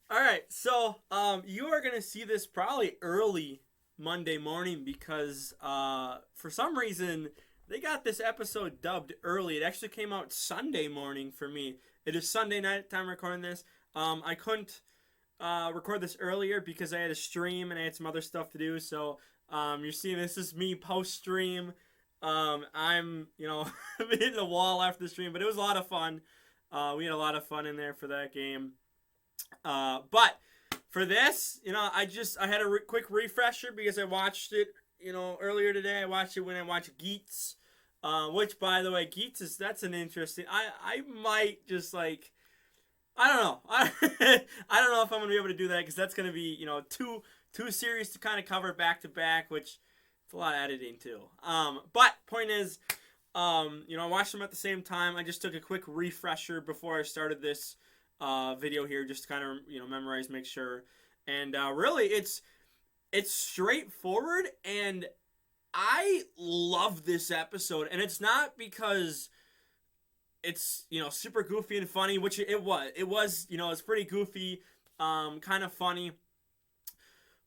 All right, so you are gonna see this probably early Monday morning because for some reason they got this episode dubbed early. It actually came out Sunday morning for me. It is Sunday night time recording this. I couldn't record this earlier because I had a stream and I had some other stuff to do. So you're seeing this is me post stream. I'm hitting the wall after the stream, but it was a lot of fun. We had a lot of fun in there for that game. But for this, I had a quick refresher because I watched it, earlier today. I watched it when I watched Geets, which by the way, Geets that's an interesting. I might just like I don't know. I don't know if I'm gonna be able to do that because that's gonna be two series to kind of cover back to back, which it's a lot of editing too. But point is, I watched them at the same time. I just took a quick refresher before I started this video here, just to kind of memorize, make sure. And really, it's straightforward, and I love this episode. And it's not because it's super goofy and funny, which it was. It's pretty goofy, kind of funny.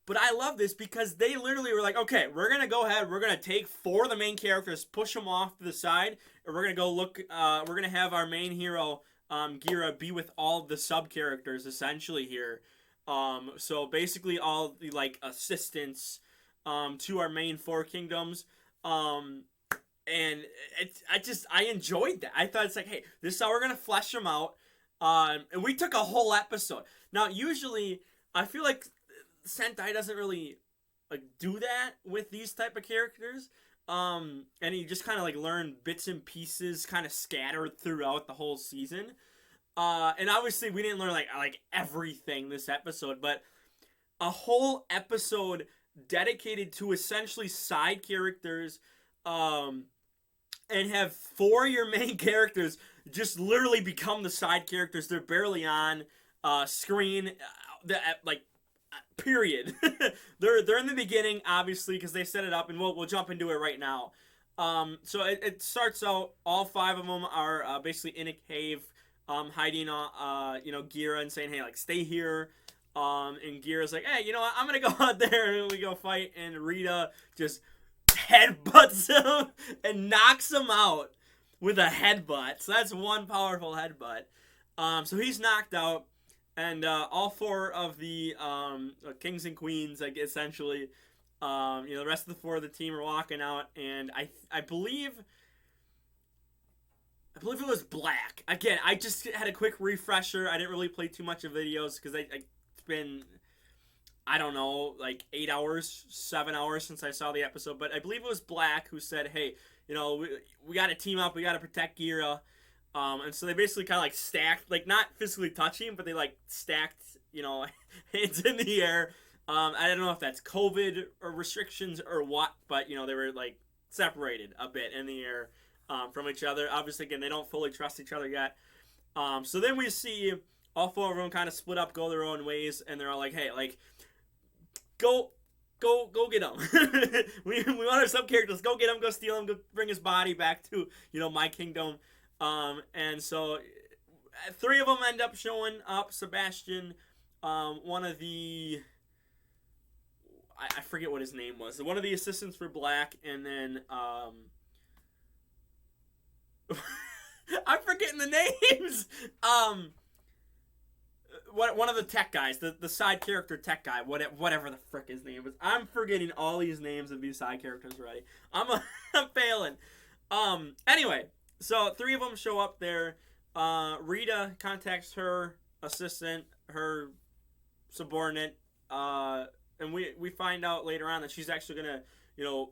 But I love this because they literally were like, okay, we're going to go ahead. We're going to take four of the main characters, push them off to the side, and we're going to go look. We're going to have our main hero, Gira, be with all the sub characters essentially here. So basically, all the like assistants to our main four kingdoms. And I enjoyed that. I thought it's like, hey, this is how we're going to flesh them out. And we took a whole episode. Now, usually, I feel like Sentai doesn't really like do that with these type of characters. And you just kind of like learn bits and pieces kind of scattered throughout the whole season. And obviously we didn't learn like everything this episode, but a whole episode dedicated to essentially side characters, and have four of your main characters just literally become the side characters. They're barely on screen. Like period. they're in the beginning, obviously, because they set it up, and we'll jump into it right now. So it starts out. All five of them are basically in a cave, hiding, Gira, and saying, "Hey, like stay here." And Gira's like, "Hey, you know what? I'm gonna go out there and we go fight." And Rita just headbutts him and knocks him out with a headbutt. So that's one powerful headbutt. So he's knocked out. And all four of the kings and queens, like essentially, the rest of the four of the team are walking out, and I believe it was Black. Again, I just had a quick refresher. I didn't really play too much of videos because it's been, I don't know, like 8 hours, 7 hours since I saw the episode. But I believe it was Black who said, "Hey, we got to team up. We got to protect Gira." And so they basically kind of like stacked, like not physically touching, but they like stacked, hands in the air. I don't know if that's COVID or restrictions or what, but they were like separated a bit in the air from each other. Obviously, again, they don't fully trust each other yet. So then we see all four of them kind of split up, go their own ways, and they're all like, "Hey, like, go." Get him. we want our sub characters. Go get him. Go steal him. Go bring his body back to my kingdom. And so three of them end up showing up. Sebastian, one of the I forget what his name was. One of the assistants for Black, and then I'm forgetting the names. One of the tech guys, the side character tech guy, whatever the frick his name is. I'm forgetting all these names of these side characters already. I'm failing. Anyway. So three of them show up there. Rita contacts her assistant, her subordinate, and we find out later on that she's actually gonna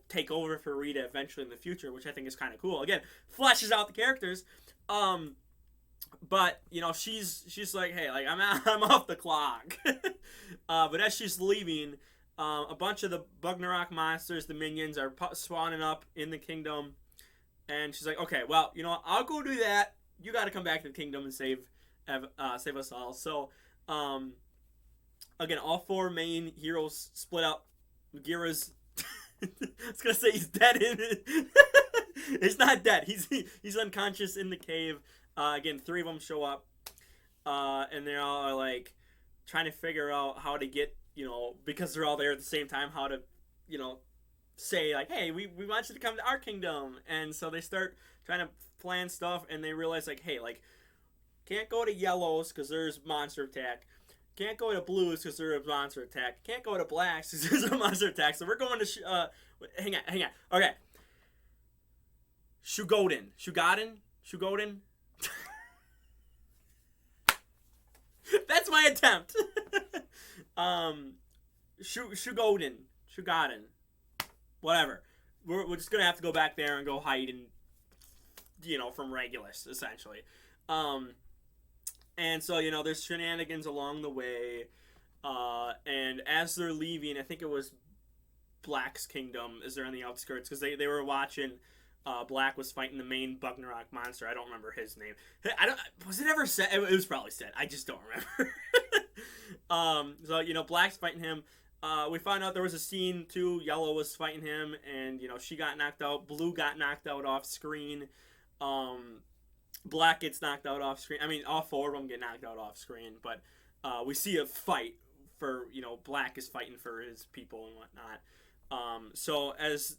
take over for Rita eventually in the future, which I think is kind of cool. Again, fleshes out the characters. But she's like, "Hey, like I'm off the clock." But as she's leaving, a bunch of the Bugnarok monsters, the minions, are spawning up in the kingdom. And she's like, "Okay, well, I'll go do that. You got to come back to the kingdom and save us all." So, again, all four main heroes split up. Gira's, I was gonna say he's dead in it. He's not dead. He's unconscious in the cave. Again, three of them show up, and they all are like, trying to figure out how to get, because they're all there at the same time, how to, you know, say like, hey, we want you to come to our kingdom. And so they start trying to plan stuff, and they realize like, hey, like, can't go to yellows because there's monster attack. Can't go to blues because there's a monster attack. Can't go to blacks because there's a monster attack. So we're going to hang on. Okay. Shugoden. That's my attempt. Shugoden. Whatever. We're just gonna have to go back there and go hide and, from Regulus essentially. And so, there's shenanigans along the way. And as they're leaving, I think it was Black's kingdom is there on the outskirts, because they were watching. Black was fighting the main Bugnarok monster. I don't remember his name. Was it ever said? It was probably said. I just don't remember. So Black's fighting him. We found out there was a scene too. Yellow was fighting him, and she got knocked out. Blue got knocked out off screen. Black gets knocked out off screen. I mean, all four of them get knocked out off screen. But we see a fight for Black is fighting for his people and whatnot. So as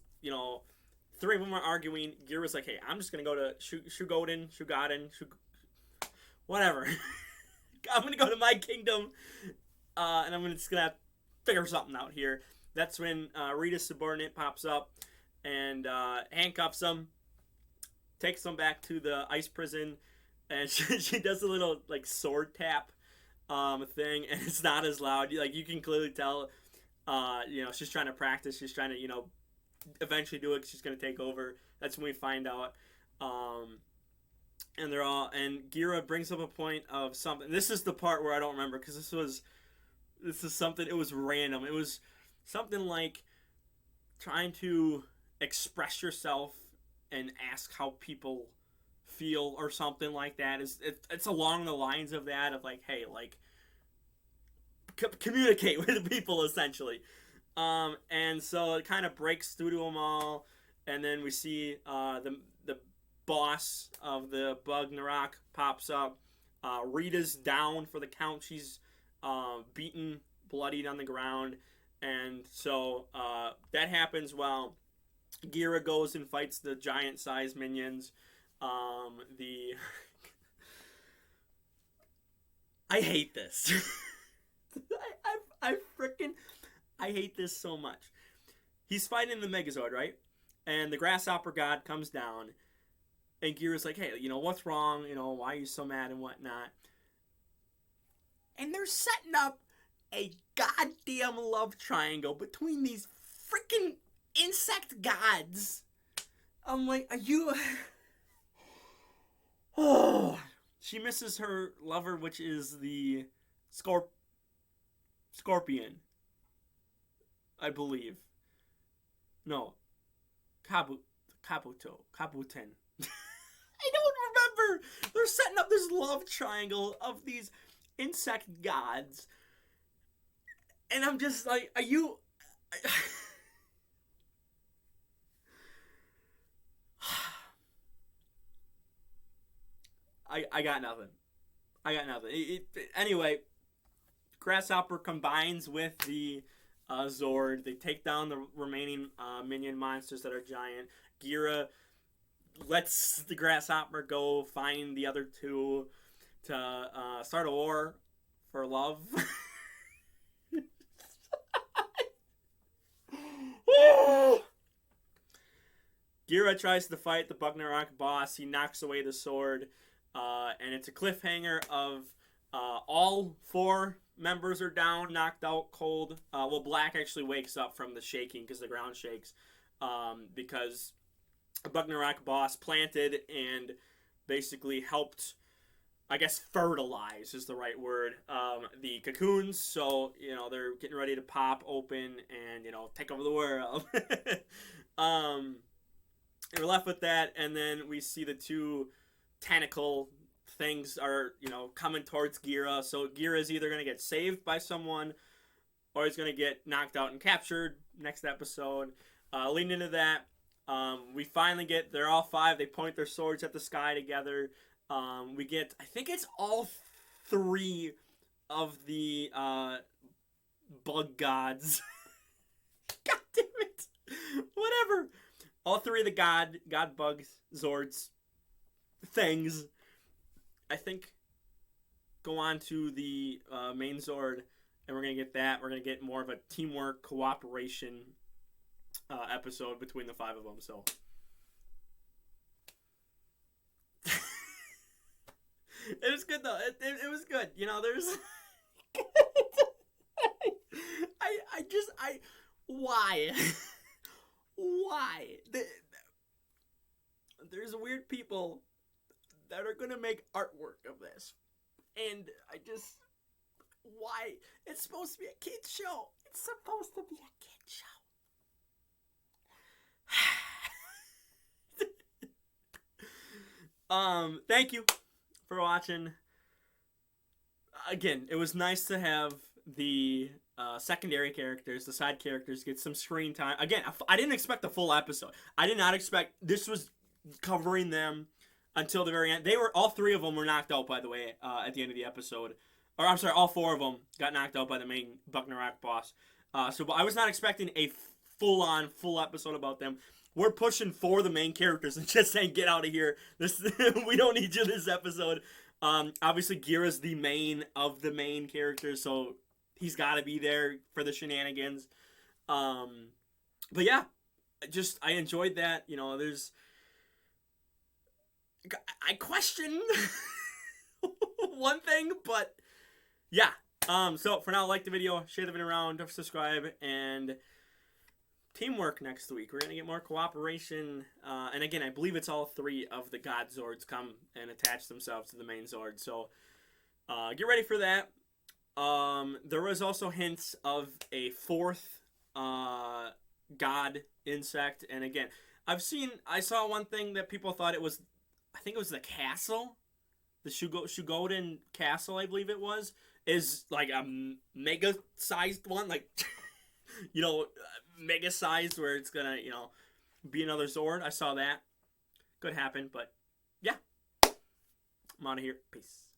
three of them are arguing. Ghirra's like, hey, I'm just going to go to Shugoden, whatever. I'm going to go to my kingdom, and I'm just going to figure something out here. That's when Rita's subordinate pops up and handcuffs him, takes him back to the ice prison, and she does a little, like, sword tap thing, and it's not as loud. Like, you can clearly tell, she's trying to practice. She's trying to, eventually do it. She's going to take over. That's when we find out. And Ghirra brings up a point of something. This is the part where I don't remember, because this is something, it was random. It was something like trying to express yourself and ask how people feel or something like that. It's along the lines of that, of like, hey, like, communicate with people essentially. And so it kind of breaks through to them all, and then we see the boss of the Bugnarok pops up. Rita's down for the count. She's beaten, bloodied on the ground, and so that happens while Ghirra goes and fights the giant-sized minions. I hate this. I hate this so much. He's fighting the Megazord, right? And the Grasshopper God comes down, and Ghirra's like, hey, what's wrong? Why are you so mad and whatnot? And they're setting up a goddamn love triangle between these freaking insect gods. I'm like, are you... Oh. She misses her lover, which is the Scorpion. I believe. No. Kabuto. Kabuten. I don't remember. They're setting up this love triangle of these insect gods. And I'm just like, are you... I got nothing. Anyway, Grasshopper combines with the Zord. They take down the remaining minion monsters that are giant. Ghirra lets the Grasshopper go find the other two to start a war for love. Ghirra tries to fight the Bugnarok boss. He knocks away the sword, and it's a cliffhanger of all four members are down, knocked out cold. Black actually wakes up from the shaking because the ground shakes, because a Bugnarok boss planted and basically helped, I guess, fertilize is the right word, the cocoons. So, they're getting ready to pop open and, take over the world. And we're left with that, and then we see the two tentacle things are, coming towards Ghirra. So Ghirra is either going to get saved by someone, or he's going to get knocked out and captured next episode. Leading into that, we finally get, they're all five, they point their swords at the sky together. We get, I think it's all three of the bug gods. God damn it. Whatever. All three of the god bugs, Zords, things, I think, go on to the main Zord, and we're going to get that. We're going to get more of a teamwork, cooperation episode between the 5 of them, so. It was good, though. It was good. You know, there's... Why? Why? There's weird people that are going to make artwork of this. And why? It's supposed to be a kid's show. It's supposed to be a kid's show. Thank you for watching. Again, it was nice to have the secondary characters, the side characters, get some screen time. Again, I didn't expect a full episode. I did not expect this was covering them until the very end. All 3 of them were knocked out, by the way, at the end of the episode. Or I'm sorry, all 4 of them got knocked out by the main Bucknarak boss. So I was not expecting a full episode about them. We're pushing for the main characters and just saying, get out of here. We don't need you this episode. Obviously, Gira's the main of the main characters, so he's got to be there for the shenanigans. But yeah, I enjoyed that. You know, I question one thing, but yeah. So for now, like the video, share the video around, don't subscribe, and teamwork next week. We're going to get more cooperation. And again, I believe it's all 3 of the God Zords come and attach themselves to the main Zord. So get ready for that. There was also hints of a 4th God insect. And again, I saw one thing that people thought it was, I think it was the castle. The Shugoden castle, I believe it was, is like a mega-sized one. Like, you know, mega sized where it's gonna, you know, be another Zord. I saw that. Could happen, but yeah. I'm out of here. Peace.